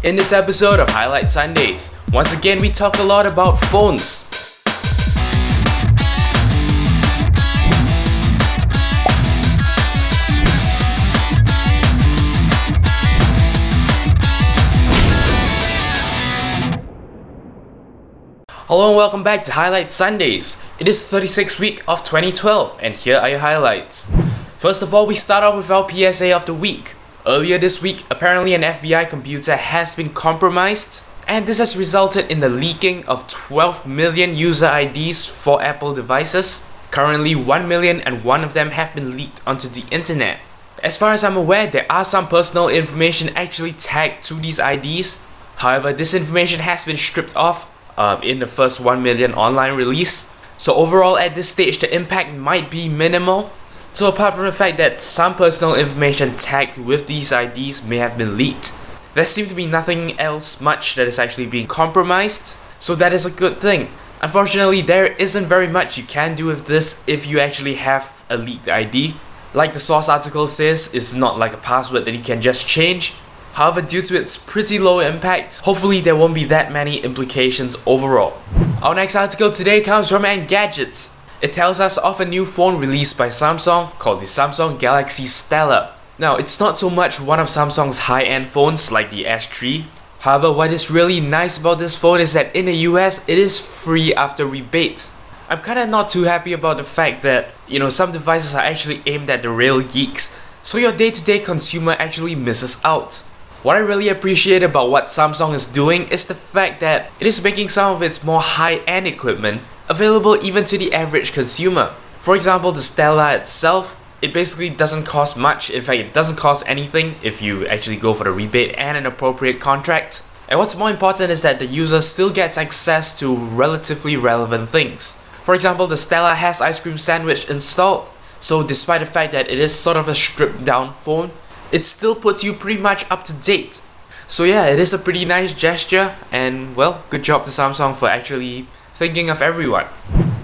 In this episode of Highlight Sundays, once again we talk a lot about phones. Hello and welcome back to Highlight Sundays. It is the 36th week of 2012 and here are your highlights. First of all, we start off with our PSA of the week. Earlier this week, apparently an FBI computer has been compromised, and this has resulted in the leaking of 12 million user IDs for Apple devices. Currently, 1,000,001 of them have been leaked onto the internet. As far as I'm aware, there are some personal information actually tagged to these IDs. However, this information has been stripped off in the first 1 million online release. So overall, at this stage, the impact might be minimal. So apart from the fact that some personal information tagged with these IDs may have been leaked, there seems to be nothing else much that is actually being compromised, so that is a good thing. Unfortunately, there isn't very much you can do with this if you actually have a leaked ID. Like the source article says, it's not like a password that you can just change. However, due to its pretty low impact, hopefully there won't be that many implications overall. Our next article today comes from Engadget. It tells us of a new phone released by Samsung called the Samsung Galaxy Stella. Now, it's not so much one of Samsung's high-end phones like the S3. However, what is really nice about this phone is that in the US, it is free after rebate. I'm kinda not too happy about the fact that, some devices are actually aimed at the real geeks, so your day-to-day consumer actually misses out. What I really appreciate about what Samsung is doing is the fact that it is making some of its more high-end equipment available even to the average consumer. For example, the Stella itself, it basically doesn't cost much. In fact, it doesn't cost anything if you actually go for the rebate and an appropriate contract. And what's more important is that the user still gets access to relatively relevant things. For example, the Stella has ice cream sandwich installed, so despite the fact that it is sort of a stripped down phone, it still puts you pretty much up to date. So yeah, it is a pretty nice gesture, and well, good job to Samsung for actually thinking of everyone.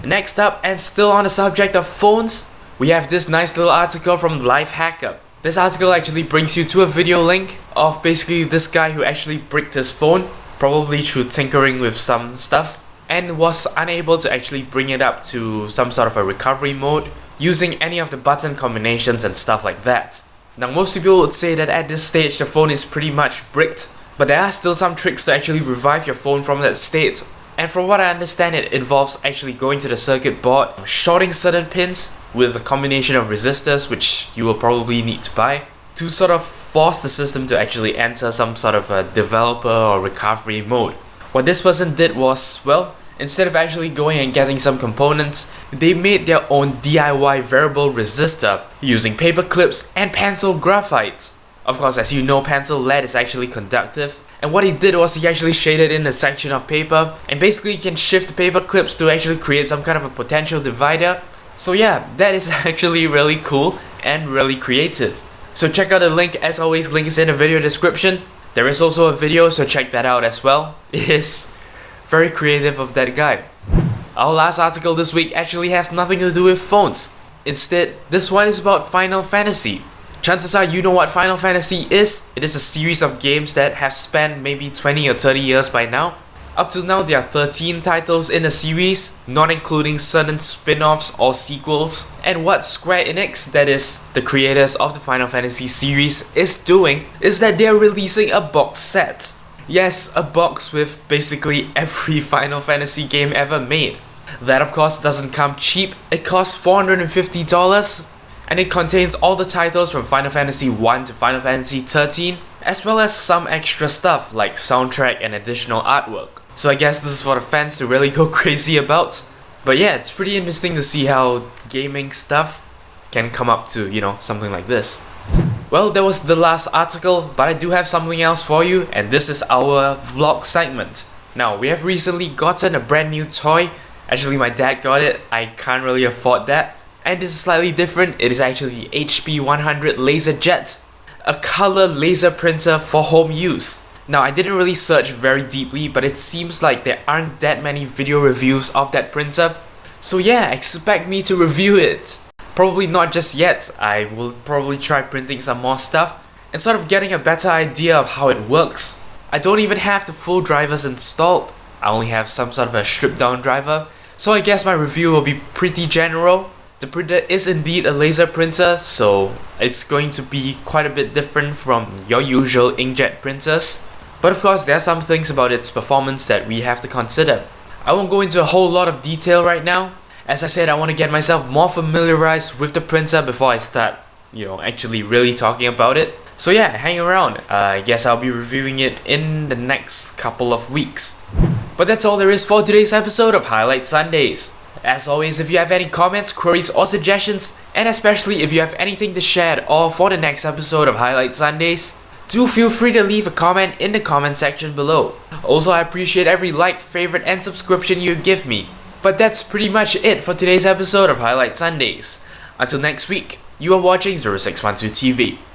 Next up, and still on the subject of phones, we have this nice little article from Lifehacker. This article actually brings you to a video link of basically this guy who actually bricked his phone, probably through tinkering with some stuff, and was unable to actually bring it up to some sort of a recovery mode using any of the button combinations and stuff like that. Now, most people would say that at this stage the phone is pretty much bricked, but there are still some tricks to actually revive your phone from that state. And from what I understand, it involves actually going to the circuit board, shorting certain pins with a combination of resistors, which you will probably need to buy, to sort of force the system to actually enter some sort of a developer or recovery mode. What this person did was, well, instead of actually going and getting some components, they made their own DIY variable resistor using paper clips and pencil graphite. Of course, as you know, pencil lead is actually conductive, and what he did was he actually shaded in a section of paper, and basically you can shift the paper clips to actually create some kind of a potential divider. So yeah, that is actually really cool and really creative. So check out the link. As always, link is in the video description. There is also a video, so check that out as well. It is very creative of that guy. Our last article this week actually has nothing to do with phones. Instead, this one is about Final Fantasy. Chances are you know what Final Fantasy is. It is a series of games that have spanned maybe 20 or 30 years by now. Up till now, there are 13 titles in the series, not including certain spin-offs or sequels. And what Square Enix, that is the creators of the Final Fantasy series, is doing is that they are releasing a box set. Yes, a box with basically every Final Fantasy game ever made. That of course doesn't come cheap. It costs $450, and it contains all the titles from Final Fantasy 1 to Final Fantasy 13, as well as some extra stuff like soundtrack and additional artwork. So I guess this is for the fans to really go crazy about. But yeah, it's pretty interesting to see how gaming stuff can come up to, something like this. Well, that was the last article, but I do have something else for you, and this is our vlog segment. Now, we have recently gotten a brand new toy. Actually, my dad got it. I can't really afford that. And this is slightly different. It is actually the HP 100 LaserJet, a color laser printer for home use. Now, I didn't really search very deeply, but it seems like there aren't that many video reviews of that printer. So yeah, expect me to review it. Probably not just yet. I will probably try printing some more stuff and sort of getting a better idea of how it works. I don't even have the full drivers installed. I only have some sort of a stripped down driver, so I guess my review will be pretty general. The printer is indeed a laser printer, so it's going to be quite a bit different from your usual inkjet printers. But of course, there are some things about its performance that we have to consider. I won't go into a whole lot of detail right now. As I said, I want to get myself more familiarized with the printer before I start, actually really talking about it. So yeah, hang around. I guess I'll be reviewing it in the next couple of weeks. But that's all there is for today's episode of Highlight Sundays. As always, if you have any comments, queries or suggestions, and especially if you have anything to share or for the next episode of Highlight Sundays, do feel free to leave a comment in the comment section below. Also, I appreciate every like, favorite and subscription you give me. But that's pretty much it for today's episode of Highlight Sundays. Until next week, you are watching 0612 TV.